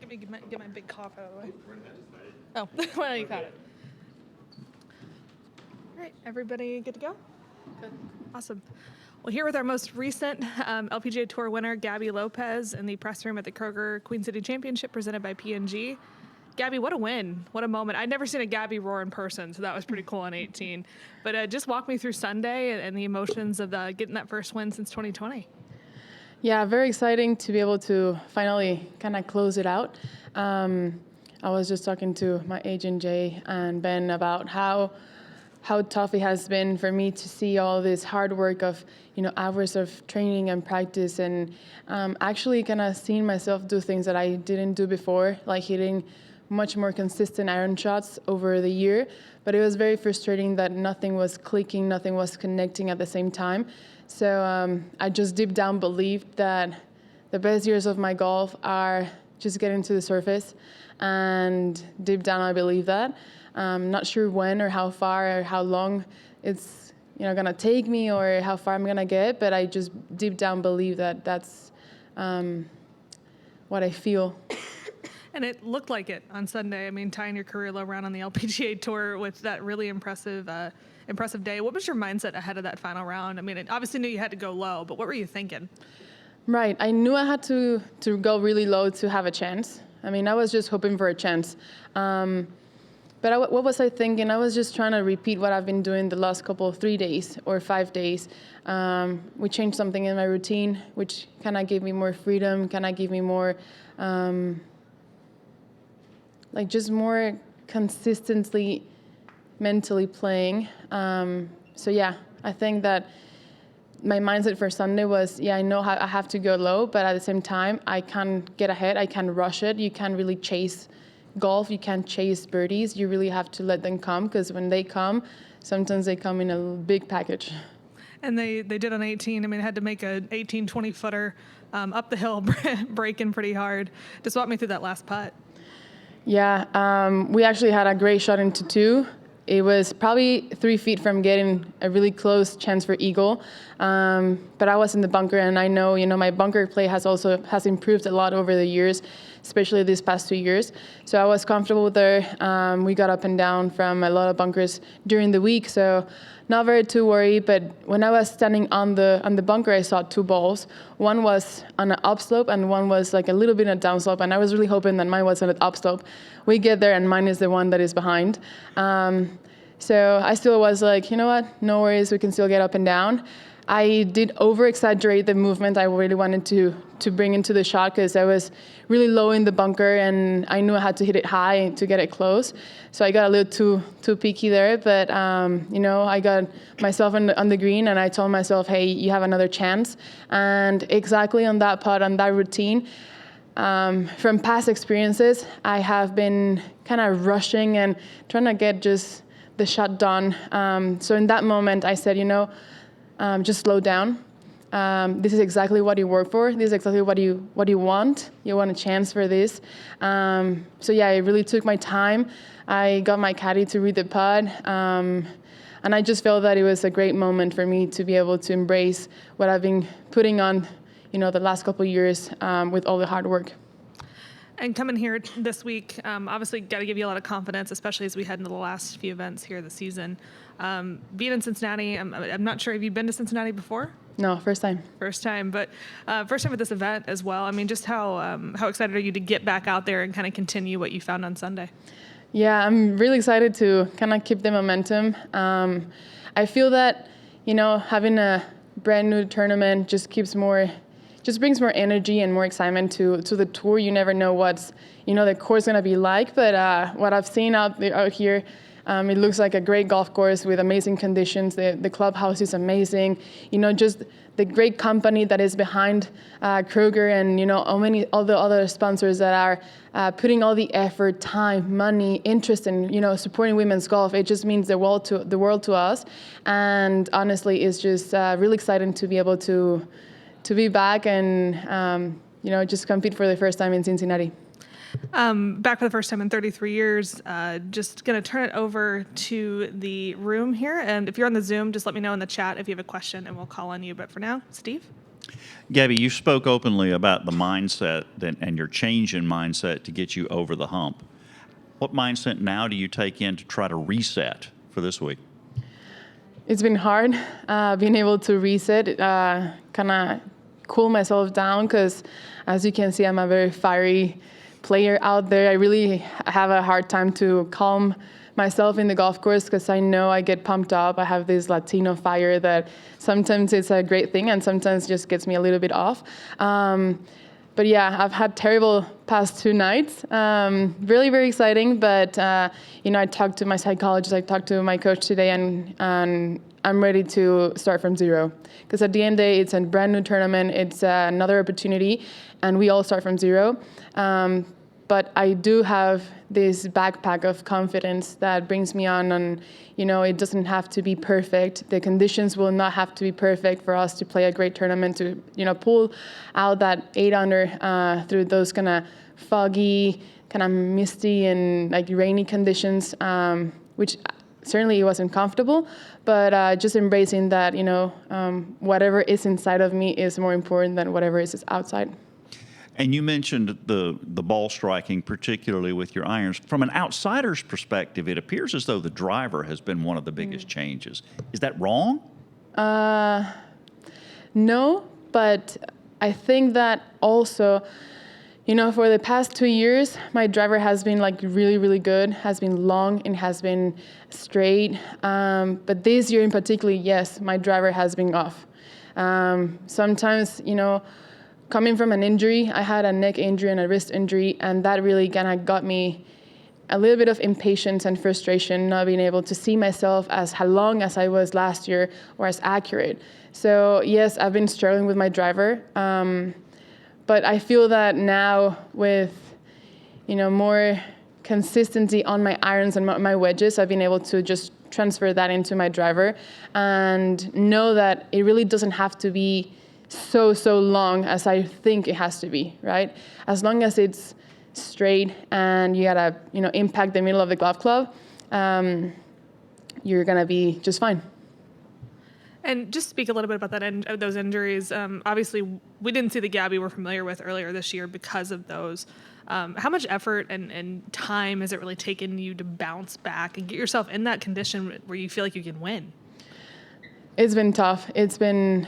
Let me get my big cough out of the way. Oh, well, you got it. All right, everybody good to go? Good. Awesome. Well, here with our most recent LPGA Tour winner, Gaby López, in the press room at the Kroger Queen City Championship presented by P&G. Gaby, what a win. What a moment. I'd never seen a Gaby roar in person, so that was pretty cool on 18. But just walk me through Sunday and the emotions of getting that first win since 2020. Yeah, very exciting to be able to finally kind of close it out. I was just talking to my agent, Jay, and Ben about how tough it has been for me to see all this hard work of, hours of training and practice, and actually kind of seeing myself do things that I didn't do before, like hitting much more consistent iron shots over the year. But it was very frustrating that nothing was clicking, nothing was connecting at the same time. So I just deep down believed that the best years of my golf are just getting to the surface. And deep down, I believe that. Not sure when or how far or how long it's gonna take me or how far I'm gonna get, but I just deep down believe that that's what I feel. And it looked like it on Sunday. I mean, tying your career low round on the LPGA Tour with that really impressive day. What was your mindset ahead of that final round? I mean, I obviously knew you had to go low, but what were you thinking? Right. I knew I had to go really low to have a chance. I mean, I was just hoping for a chance. But what was I thinking? I was just trying to repeat what I've been doing the last 3 days or 5 days. We changed something in my routine, which kind of gave me more freedom, kind of gave me more, just more consistently mentally playing. So yeah, I think that my mindset for Sunday was, I know I have to go low, but at the same time, I can't get ahead. I can't rush it. You can't really chase golf. You can't chase birdies. You really have to let them come, because when they come, sometimes they come in a big package. And they did on 18. I mean, had to make an 18, 20-footer up the hill, breaking pretty hard. Just walk me through that last putt. Yeah, we actually had a great shot into 2. It was probably 3 feet from getting a really close chance for eagle, but I was in the bunker, and I know, my bunker play has improved a lot over the years, especially these past 2 years. So I was comfortable there. We got up and down from a lot of bunkers during the week, so not very too worried. But when I was standing on the bunker, I saw 2 balls. One was on an upslope, and one was like a little bit on a downslope, and I was really hoping that mine was on an upslope. We get there, and mine is the one that is behind. So I still was like, you know what, no worries, we can still get up and down. I did over-exaggerate the movement I really wanted to bring into the shot, because I was really low in the bunker, and I knew I had to hit it high to get it close. So I got a little too peaky there, but I got myself on the green, and I told myself, hey, you have another chance. And exactly on that putt, on that routine, from past experiences, I have been kind of rushing and trying to get just the shot done. So in that moment, I said, just slow down. This is exactly what you work for. This is exactly what you want. You want a chance for this. So yeah, I really took my time. I got my caddy to read the putt. And I just felt that it was a great moment for me to be able to embrace what I've been putting on, the last couple of years with all the hard work. And coming here this week, obviously got to give you a lot of confidence, especially as we head into the last few events here this season. Being in Cincinnati, I'm not sure, have you been to Cincinnati before? No, first time. First time, but first time with this event as well. I mean, just how excited are you to get back out there and kind of continue what you found on Sunday? Yeah, I'm really excited to kind of keep the momentum. I feel that, having a brand new tournament just brings more energy and more excitement to the tour. You never know what's, the course going to be like, but what I've seen out here, it looks like a great golf course with amazing conditions. The clubhouse is amazing. Just the great company that is behind Kroger, and all the other sponsors that are putting all the effort, time, money, interest in supporting women's golf. It just means the world to us, and honestly, it's just really exciting to be able to be back and just compete for the first time in Cincinnati. Back for the first time in 33 years. Just going to turn it over to the room here. And if you're on the Zoom, just let me know in the chat if you have a question, and we'll call on you. But for now, Steve? Gabby, you spoke openly about the mindset and your change in mindset to get you over the hump. What mindset now do you take in to try to reset for this week? It's been hard being able to reset, kind of cool myself down because, as you can see, I'm a very fiery player out there. I really have a hard time to calm myself in the golf course because I know I get pumped up. I have this Latino fire that sometimes it's a great thing and sometimes just gets me a little bit off. But yeah, I've had terrible past 2 nights. Really, very exciting. But I talked to my psychologist, I talked to my coach today, and I'm ready to start from zero. Because at the end of the day, it's a brand new tournament. It's another opportunity, and we all start from zero. But I do have this backpack of confidence that brings me on, and it doesn't have to be perfect. The conditions will not have to be perfect for us to play a great tournament, to pull out that 8 under through those kind of foggy, kind of misty and like rainy conditions, which certainly it wasn't comfortable, but just embracing that, whatever is inside of me is more important than whatever is outside. And you mentioned the ball striking, particularly with your irons. From an outsider's perspective, it appears as though the driver has been one of the biggest changes. Is that wrong? No, but I think that also, for the past 2 years, my driver has been like really, really good, has been long and has been straight. But this year in particular, yes, my driver has been off. Sometimes, coming from an injury, I had a neck injury and a wrist injury, and that really kind of got me a little bit of impatience and frustration, not being able to see myself as long as I was last year or as accurate. So yes, I've been struggling with my driver, but I feel that now with more consistency on my irons and my wedges, I've been able to just transfer that into my driver and know that it really doesn't have to be so long as I think it has to be, right? As long as it's straight and you gotta, impact the middle of the golf club, you're gonna be just fine. And just speak a little bit about those injuries. Obviously, we didn't see the Gaby we're familiar with earlier this year because of those. How much effort and time has it really taken you to bounce back and get yourself in that condition where you feel like you can win? It's been tough. It's been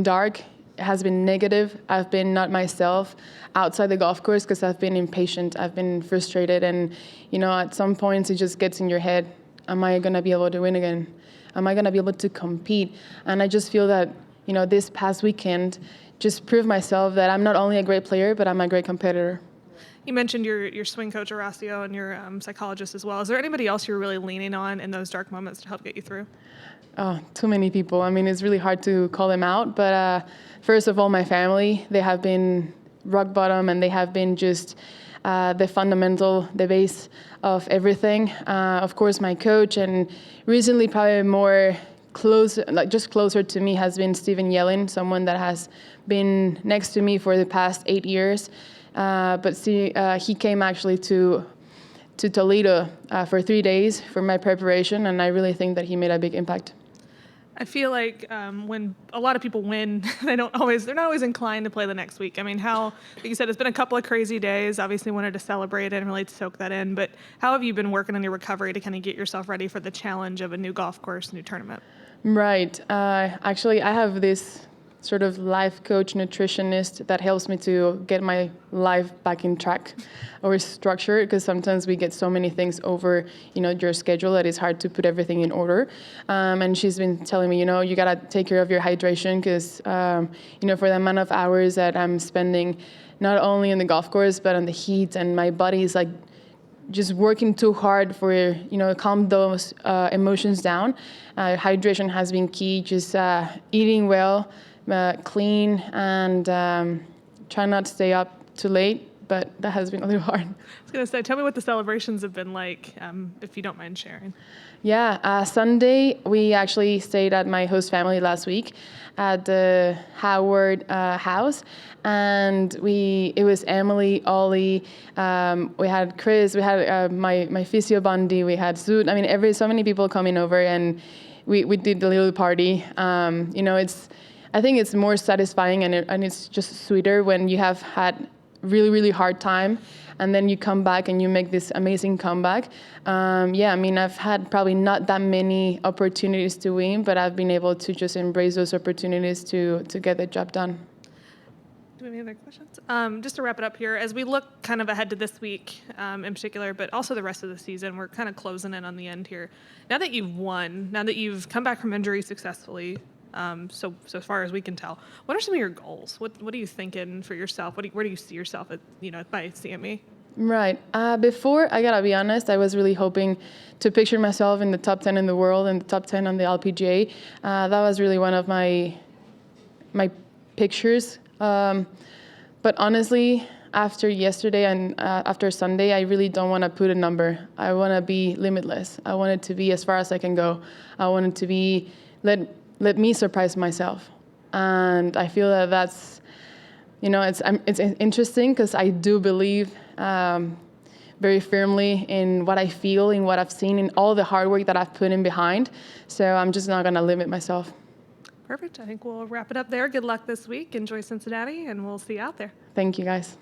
dark. It has been negative. I've been not myself outside the golf course because I've been impatient. I've been frustrated. And, at some points it just gets in your head. Am I going to be able to win again? Am I going to be able to compete? And I just feel that, this past weekend just proved myself that I'm not only a great player, but I'm a great competitor. You mentioned your swing coach, Horacio, and your psychologist as well. Is there anybody else you're really leaning on in those dark moments to help get you through? Oh, too many people. I mean, it's really hard to call them out. But first of all, my family, they have been rock bottom, and they have been just the base of everything. Of course, my coach, and recently probably more closer to me has been Steven Yellin, someone that has been next to me for the past 8 years. But he came actually to Toledo for 3 days for my preparation, and I really think that he made a big impact. I feel like when a lot of people win, they're not always inclined to play the next week. I mean, like you said, it's been a couple of crazy days. Obviously wanted to celebrate it and really soak that in, but how have you been working on your recovery to kind of get yourself ready for the challenge of a new golf course, new tournament? Right. Actually, I have this sort of life coach nutritionist that helps me to get my life back in track or structure, because sometimes we get so many things over your schedule that it's hard to put everything in order, and she's been telling me you gotta take care of your hydration because for the amount of hours that I'm spending not only in the golf course but on the heat, and my body is like just working too hard for calm those emotions down. Hydration has been key, just eating well, clean, and try not to stay up too late, but that has been a little hard. I was going to say, tell me what the celebrations have been like, if you don't mind sharing. Yeah, Sunday we actually stayed at my host family last week at the Howard house, and it was Emily, Ollie, we had Chris, we had my physio Bundy, we had Zoot. I mean, so many people coming over, and we did the little party. I think it's more satisfying and it's just sweeter when you have had really, really hard time and then you come back and you make this amazing comeback. Yeah, I mean, I've had probably not that many opportunities to win, but I've been able to just embrace those opportunities to get the job done. Do we have any other questions? Just to wrap it up here, as we look kind of ahead to this week in particular, but also the rest of the season, we're kind of closing in on the end here. Now that you've won, now that you've come back from injury successfully, so far as we can tell, what are some of your goals? What are you thinking for yourself? Where do you see yourself at, by CME? Right. Before, I gotta be honest, I was really hoping to picture myself in the top 10 in the world and the top 10 on the LPGA. That was really one of my pictures. But honestly, after yesterday and after Sunday, I really don't want to put a number. I want to be limitless. I want it to be as far as I can go. I want it to be, let me surprise myself. And I feel that that's, it's interesting because I do believe very firmly in what I feel, in what I've seen, in all the hard work that I've put in behind. So I'm just not going to limit myself. Perfect. I think we'll wrap it up there. Good luck this week. Enjoy Cincinnati, and we'll see you out there. Thank you, guys.